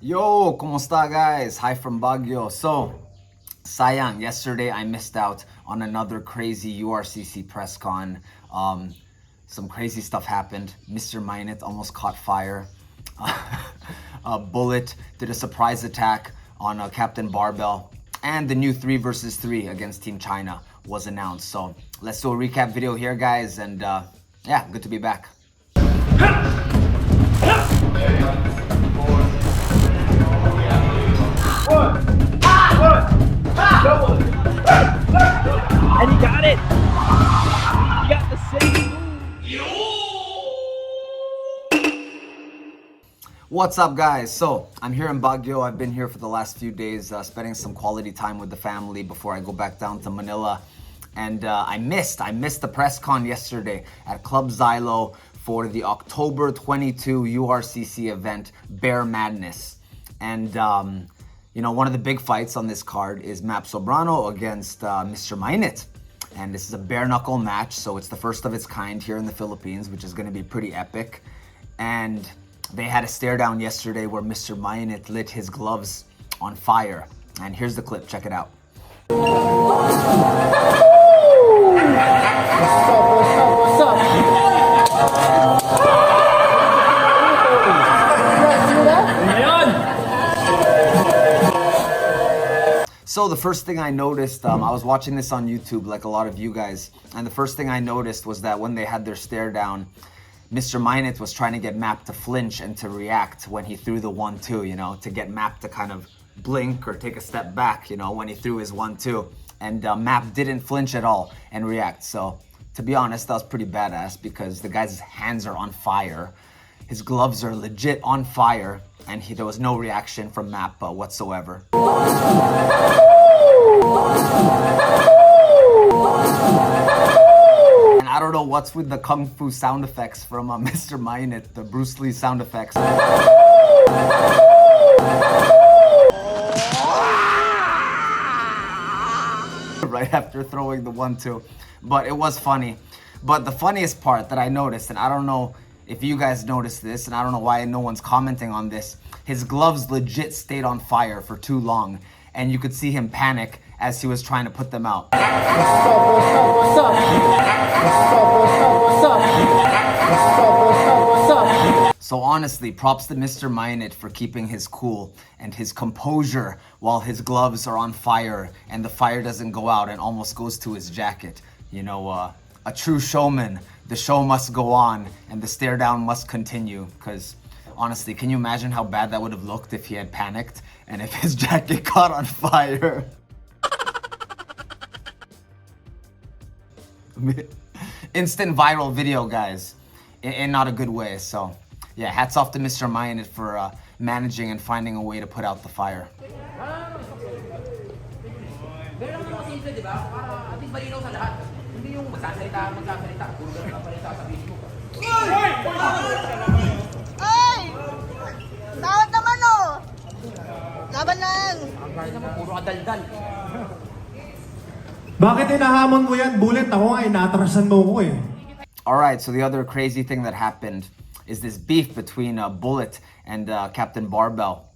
Yo, kumusta guys? Hi from Baguio. So, sayang, yesterday I missed out on another crazy URCC press con. Some crazy stuff happened. Mr. Mainit almost caught fire. A bullet did a surprise attack on Captain Barbell. And the new 3 versus 3 against Team China was announced. So, let's do a recap video here, guys. And yeah, good to be back. And he got it! He got the same What's up, guys? So I'm here in Baguio. I've been here for the last few days, spending some quality time with the family before I go back down to Manila. And I missed the press con yesterday at Club Xylo for the October 22 URCC event, Bear Madness. And you know, one of the big fights on this card is Map Sobrano against Mr. Mainit. And this is a bare knuckle match, so it's the first of its kind here in the Philippines, which is going to be pretty epic. And they had a stare down yesterday where Mr. Mainit lit his gloves on fire. And here's the clip, check it out. What's up? So the first thing I noticed, I was watching this on YouTube like a lot of you guys, and the first thing I noticed was that when they had their stare down, Mr. Mainit was trying to get Map to flinch and to react when he threw the 1-2, you know, to get Map to kind of blink or take a step back, you know, when he threw his 1-2. And Map didn't flinch at all and react. So to be honest, that was pretty badass because the guy's hands are on fire. His gloves are legit on fire, and there was no reaction from Map whatsoever. And I don't know what's with the kung fu sound effects from Mr. Mainit, the Bruce Lee sound effects. Right after throwing the 1-2. But it was funny. But the funniest part that I noticed, and I don't know if you guys noticed this, and I don't know why no one's commenting on this, his gloves legit stayed on fire for too long, and you could see him panic as he was trying to put them out. What's up? So honestly, props to Mr. Mainit for keeping his cool and his composure while his gloves are on fire and the fire doesn't go out and almost goes to his jacket. You know, a true showman, the show must go on and the stare down must continue. Because honestly, can you imagine how bad that would have looked if he had panicked and if his jacket caught on fire? Instant viral video, guys, in not a good way. So yeah, hats off to Mr. Mainit for managing and finding a way to put out the fire. Ay! Tawad naman oh! Laban lang! Puro kadaldal. Bakit hinahamon mo yan, Bullet? Ako nga, inatrasan mo ko eh. Alright, so the other crazy thing that happened is this beef between Bullet and Captain Barbell.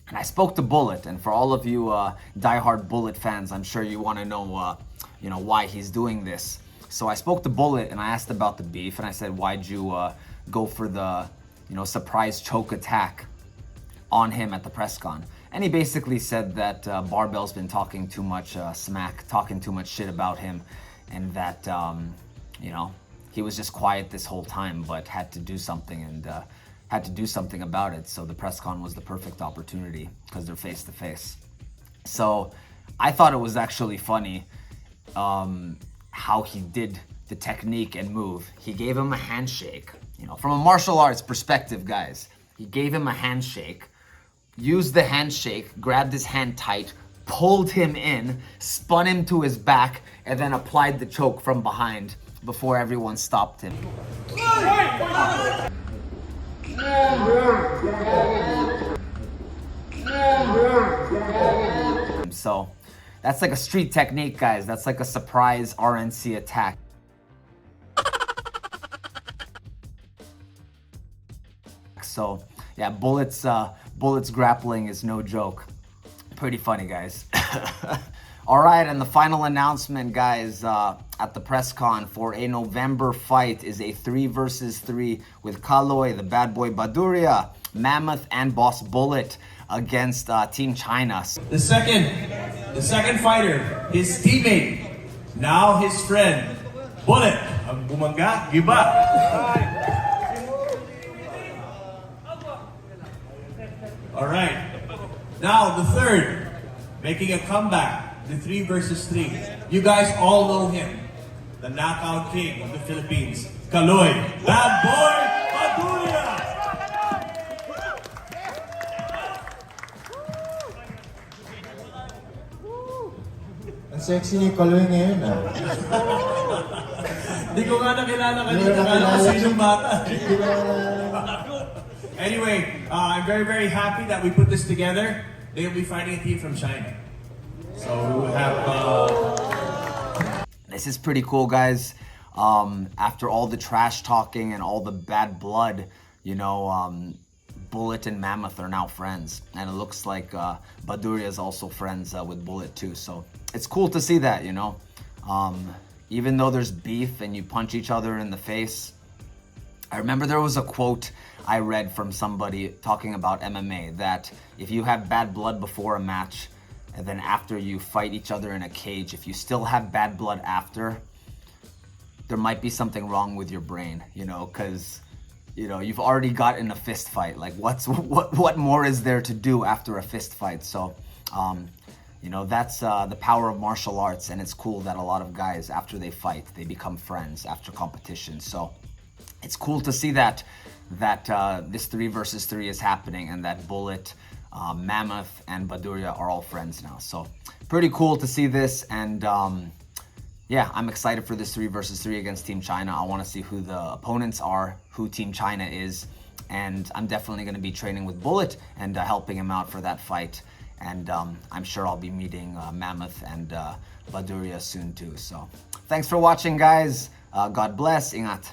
And I spoke to Bullet, and for all of you diehard Bullet fans, I'm sure you want to know, you know, why he's doing this. So I spoke to Bullet and I asked about the beef, and I said, why'd you go for the, you know, surprise choke attack on him at the press con? And he basically said that Barbell's been talking too much smack, talking too much shit about him, and that, you know, he was just quiet this whole time, but had to do something and had to do something about it. So the press con was the perfect opportunity because they're face to face. So I thought it was actually funny how he did the technique and move. He gave him a handshake, you know, from a martial arts perspective, guys. He gave him a handshake, used the handshake, grabbed his hand tight, pulled him in, spun him to his back, and then applied the choke from behind before everyone stopped him. So that's like a street technique, guys. That's like a surprise RNC attack. So yeah, Bullet's Bullet's grappling is no joke. Pretty funny, guys. All right, and the final announcement, guys, at the press con for a November fight is a 3 versus 3 with Kaloy, the bad boy Baduria, Mammoth, and Boss Bullet against Team China. The second fighter, his teammate, now his friend, Bullet. Ang bumangga, giba. All right. Now the third, making a comeback, the 3 versus 3. You guys all know him, the knockout king of the Philippines, Kaloy, bad boy Baduria. Ang sexy ni Kaloy ngayon ah. Hindi ko nga nakilala kanina. Kala ko sinong bata. Anyway, I'm very, very happy that we put this together. They'll be fighting a team from China. So we'll have... This is pretty cool, guys. After all the trash talking and all the bad blood, you know, Bullet and Mammoth are now friends. And it looks like Baduria is also friends with Bullet too. So it's cool to see that, you know. Even though there's beef and you punch each other in the face. I remember there was a quote I read from somebody talking about MMA that if you have bad blood before a match, and then after you fight each other in a cage, if you still have bad blood after, there might be something wrong with your brain, you know, because, you know, you've already got in a fist fight. Like, what more is there to do after a fist fight? So, you know, that's the power of martial arts, and it's cool that a lot of guys, after they fight, they become friends after competition. So it's cool to see that this 3 versus 3 is happening, and that Bullet, Mammoth, and Baduria are all friends now. So pretty cool to see this, and yeah, I'm excited for this 3 versus 3 against Team China. I want to see who the opponents are, who Team China is, and I'm definitely going to be training with Bullet and helping him out for that fight. And I'm sure I'll be meeting Mammoth and Baduria soon too. So thanks for watching, guys. God bless. Ingat.